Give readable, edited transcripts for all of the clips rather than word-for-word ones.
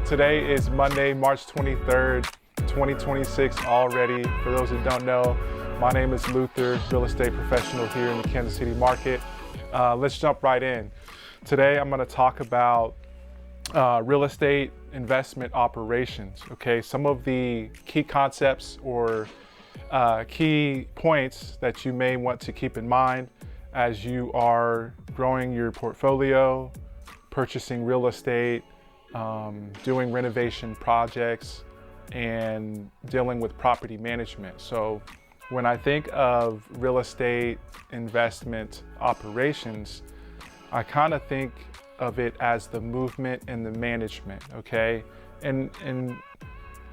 Today is Monday, March 23rd, 2026 already. For those who don't know, my name is Luther, real estate professional here in the Kansas City market. Let's jump right in. Today I'm going to talk about real estate investment operations. Okay, some of the key concepts or key points that you may want to keep in mind as you are growing your portfolio, purchasing real estate, doing renovation projects, and dealing with property management. So when I think of real estate investment operations, I kind of think of it as the movement and the management, okay? And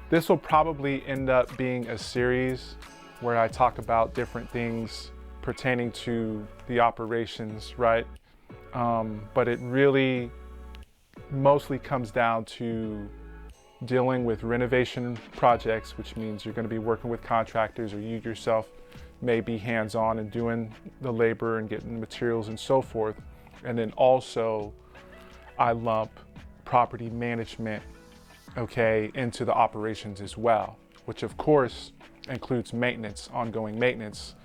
this will probably end up being a series where I talk about different things pertaining to the operations, right? But it really mostly comes down to dealing with renovation projects, which means you're going to be working with contractors, or you yourself may be hands-on and doing the labor and getting the materials and so forth. And then also I lump property management, okay, into the operations as well, which of course includes maintenance, ongoing maintenance,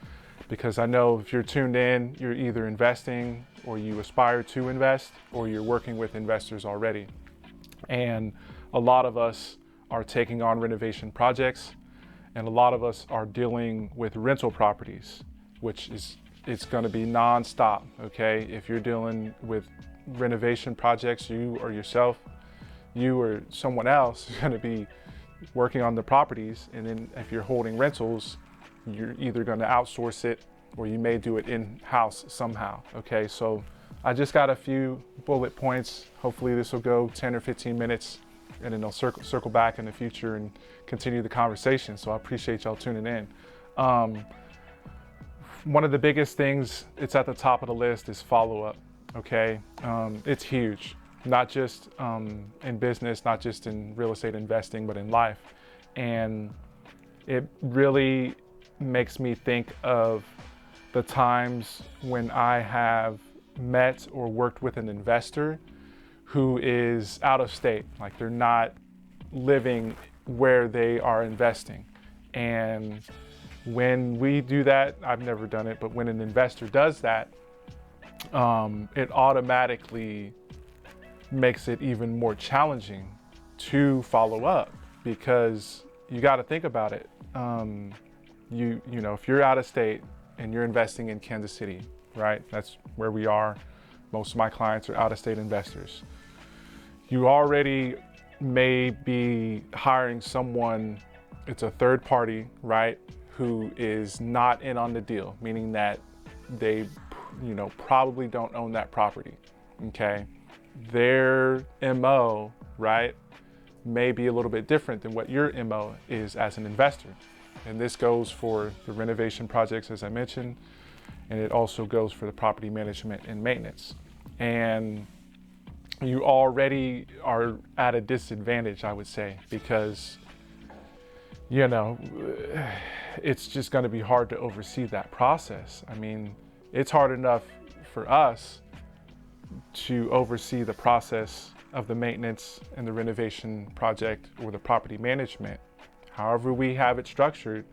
because I know if you're tuned in, you're either investing or you aspire to invest, or you're working with investors already. And a lot of us are taking on renovation projects, and a lot of us are dealing with rental properties, which is, it's going to be nonstop, okay? If you're dealing with renovation projects, you or yourself, you or someone else is going to be working on the properties. And then if you're holding rentals, you're either going to outsource it or you may do it in-house somehow, okay? So I just got a few bullet points. Hopefully this will go 10 or 15 minutes, and then I'll circle back in the future and continue the conversation. So I appreciate y'all tuning in. One of the biggest things, it's at the top of the list, is follow-up, okay? It's huge, not just in business, not just in real estate investing, but in life. And it really makes me think of the times when I have met or worked with an investor who is out of state, like they're not living where they are investing. And when we do that, I've never done it, but when an investor does that, it automatically makes it even more challenging to follow up, because you got to think about it. You know, if you're out of state and you're investing in Kansas City, right? That's where we are. Most of my clients are out of state investors. You already may be hiring someone, it's a third party, right? Who is not in on the deal, meaning that they, you know, probably don't own that property, okay? Their MO, right, may be a little bit different than what your MO is as an investor. And this goes for the renovation projects, as I mentioned, and it also goes for the property management and maintenance. And you already are at a disadvantage, I would say, because, you know, it's just going to be hard to oversee that process. I mean, it's hard enough for us to oversee the process of the maintenance and the renovation project or the property management. However we have it structured,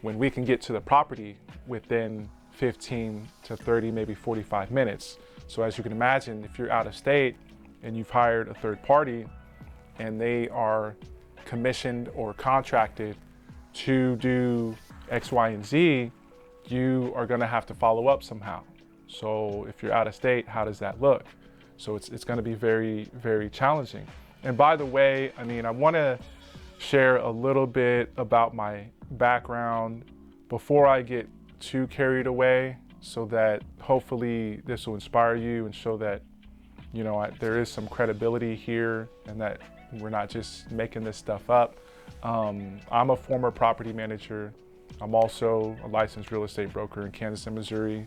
when we can get to the property within 15 to 30, maybe 45 minutes. So as you can imagine, if you're out of state and you've hired a third party and they are commissioned or contracted to do X, Y, and Z, you are going to have to follow up somehow. So if you're out of state, how does that look? So it's going to be very, very challenging. And by the way, I mean, I want to share a little bit about my background before I get too carried away, so that hopefully this will inspire you and show that, you know, there is some credibility here and that we're not just making this stuff up. I'm a former property manager. I'm also a licensed real estate broker in Kansas and Missouri.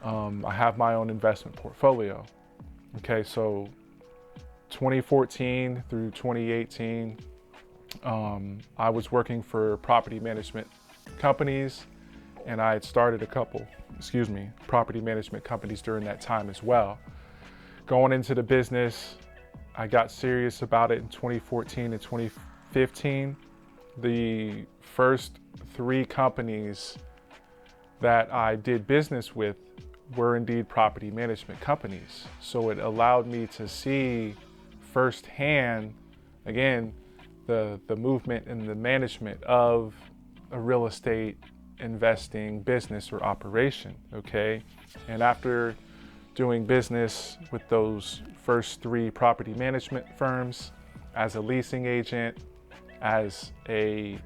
I have my own investment portfolio. Okay, so 2014 through 2018, I was working for property management companies, and I had started a couple, property management companies during that time as well. Going into the business, I got serious about it in 2014 and 2015. The first 3 companies that I did business with were indeed property management companies. So it allowed me to see firsthand, again, the movement and the management of a real estate investing business or operation, okay? And after doing business with those first 3 property management firms as a leasing agent, as a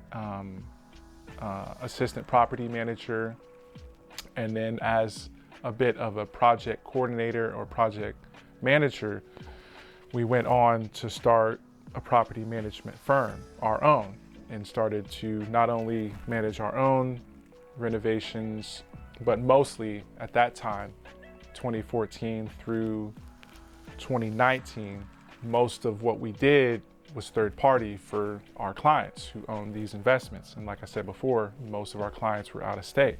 assistant property manager, and then as a bit of a project coordinator or project manager, we went on to start a property management firm, our own, and started to not only manage our own renovations, but mostly at that time, 2014 through 2019, most of what we did was third party for our clients who own these investments. And like I said before, most of our clients were out of state.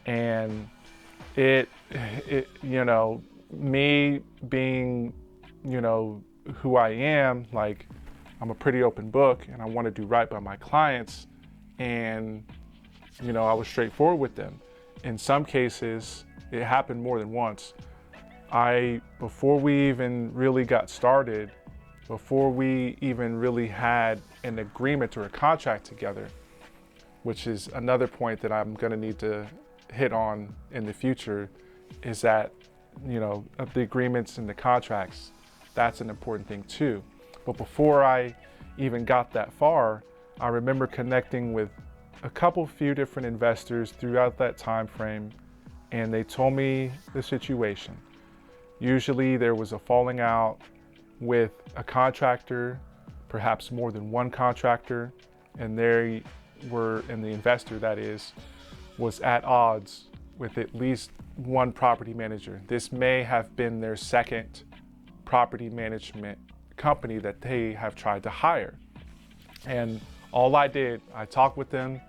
And it you know, me being, you know, who I am, like, I'm a pretty open book and I want to do right by my clients. And, you know, I was straightforward with them. In some cases, it happened more than once. Before we even really got started, before we even really had an agreement or a contract together, which is another point that I'm going to need to hit on in the future, is that, you know, the agreements and the contracts, that's an important thing too. But before I even got that far, I remember connecting with a few different investors throughout that time frame, and they told me the situation. Usually there was a falling out with a contractor, perhaps more than one contractor, and they were, and the investor that is, was at odds with at least one property manager. This may have been their second property management company that they have tried to hire. And all I did, I talked with them,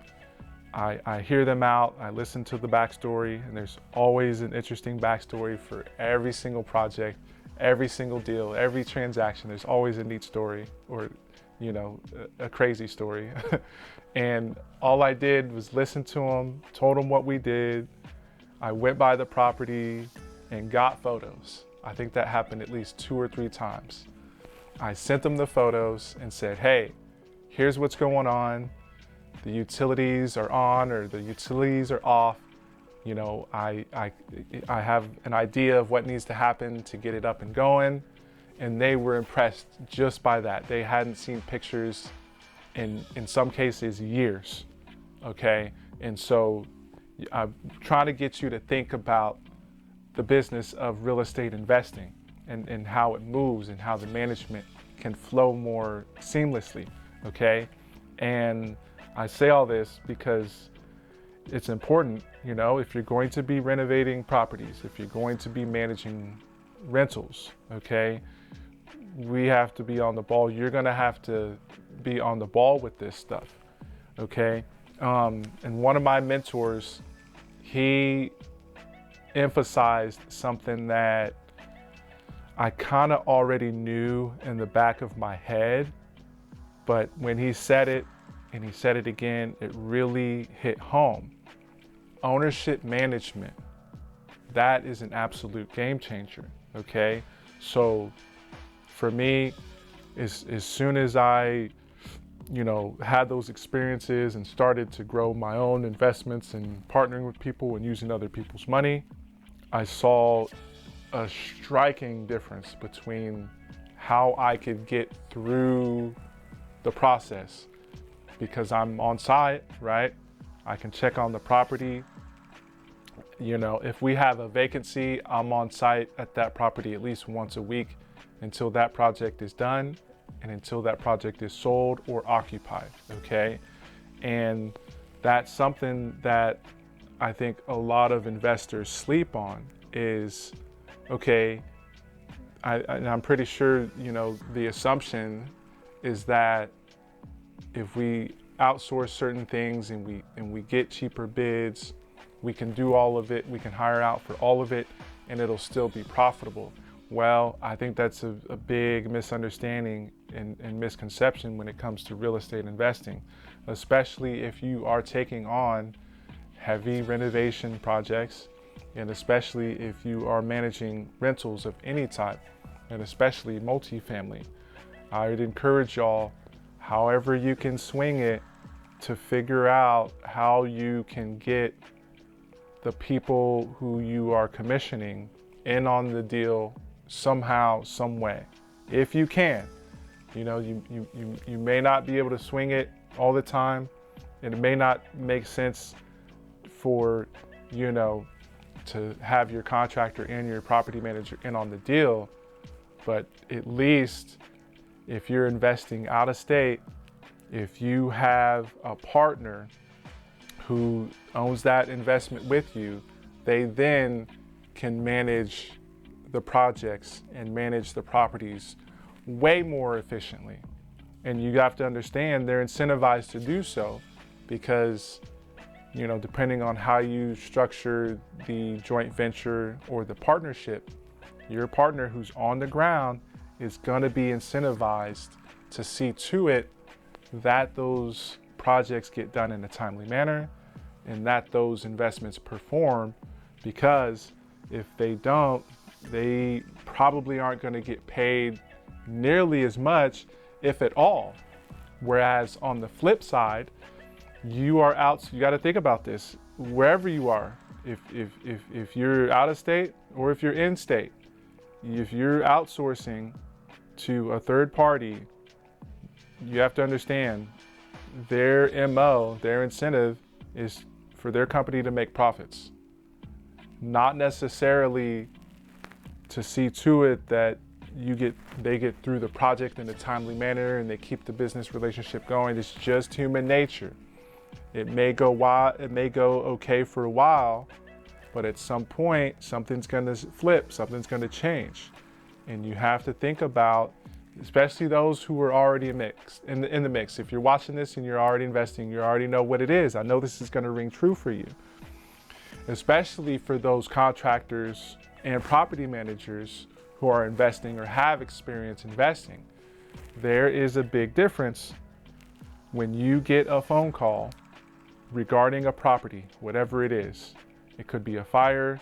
I hear them out, I listen to the backstory, and there's always an interesting backstory for every single project, every single deal, every transaction. There's always a neat story, or, you know, a crazy story. And all I did was listen to them, told them what we did. I went by the property and got photos. I think that happened at least 2 or 3 times. I sent them the photos and said, hey, here's what's going on. The utilities are on or the utilities are off. You know, I have an idea of what needs to happen to get it up and going. And they were impressed just by that. They hadn't seen pictures in some cases years, okay? And so I'm trying to get you to think about the business of real estate investing and how it moves and how the management can flow more seamlessly, okay? And I say all this because it's important, you know, if you're going to be renovating properties, if you're going to be managing rentals, okay, we have to be on the ball. You're gonna have to be on the ball with this stuff, okay? And one of my mentors, he emphasized something that I kind of already knew in the back of my head, but when he said it and he said it again, it really hit home. Ownership management, that is an absolute game changer, okay? So for me, as soon as I, you know, had those experiences and started to grow my own investments and partnering with people and using other people's money, I saw a striking difference between how I could get through the process, because I'm on site, right? I can check on the property. You know, if we have a vacancy, I'm on site at that property at least once a week until that project is done and until that project is sold or occupied, okay? And that's something that I think a lot of investors sleep on is, okay, and I'm pretty sure, you know, the assumption is that if we outsource certain things and we get cheaper bids, we can do all of it, we can hire out for all of it, and it'll still be profitable. Well, I think that's a big misunderstanding and misconception when it comes to real estate investing, especially if you are taking on heavy renovation projects, and especially if you are managing rentals of any type, and especially multifamily. I would encourage y'all, however you can swing it, to figure out how you can get the people who you are commissioning in on the deal somehow, some way. If you can, you may not be able to swing it all the time, and it may not make sense for, to have your contractor and your property manager in on the deal, but at least if you're investing out of state, if you have a partner who owns that investment with you, they then can manage the projects and manage the properties way more efficiently. And you have to understand they're incentivized to do so because, depending on how you structure the joint venture or the partnership, your partner who's on the ground is going to be incentivized to see to it that those projects get done in a timely manner and that those investments perform, because if they don't, they probably aren't going to get paid nearly as much, if at all. Whereas on the flip side, you are out, you got to think about this, wherever you are, if you're out of state or if you're in state, if you're outsourcing to a third party, you have to understand their MO, their incentive is for their company to make profits, not necessarily to see to it that they get through the project in a timely manner and they keep the business relationship going. It's just human nature. It may go okay for a while, but at some point something's going to flip, something's going to change, and you have to think about, especially those who are already in the mix. If you're watching this and you're already investing, you already know what it is. I know this is going to ring true for you, especially for those contractors and property managers who are investing or have experience investing. There is a big difference when you get a phone call regarding a property, whatever it is. It could be a fire,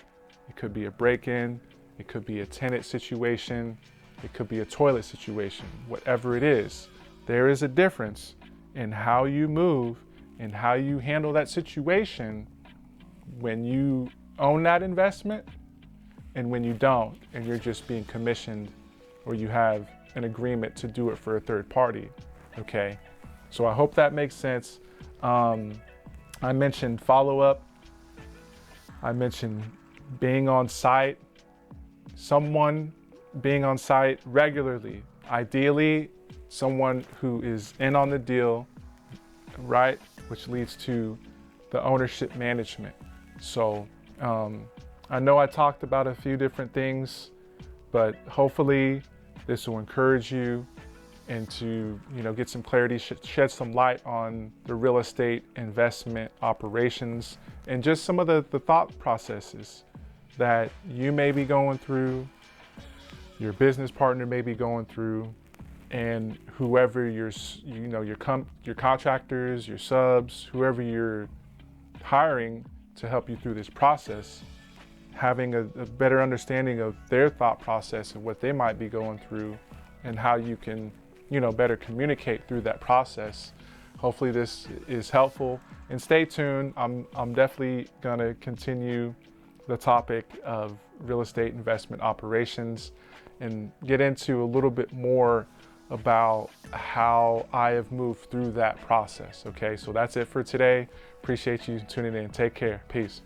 it could be a break-in, it could be a tenant situation, it could be a toilet situation, whatever it is. There is a difference in how you move and how you handle that situation when you own that investment and when you don't, and you're just being commissioned or you have an agreement to do it for a third party, okay? So I hope that makes sense. I mentioned follow-up. I mentioned being on site, someone being on site regularly, ideally someone who is in on the deal, right? Which leads to the ownership management. So I know I talked about a few different things, but hopefully this will encourage you and to get some clarity, shed some light on the real estate investment operations and just some of the thought processes that you may be going through, your business partner may be going through, and whoever your contractors, your subs, whoever you're hiring to help you through this process, having a better understanding of their thought process and what they might be going through and how you can better communicate through that process. Hopefully this is helpful, and stay tuned. I'm definitely gonna continue the topic of real estate investment operations and get into a little bit more about how I have moved through that process. Okay, so that's it for today. Appreciate you tuning in. Take care. Peace.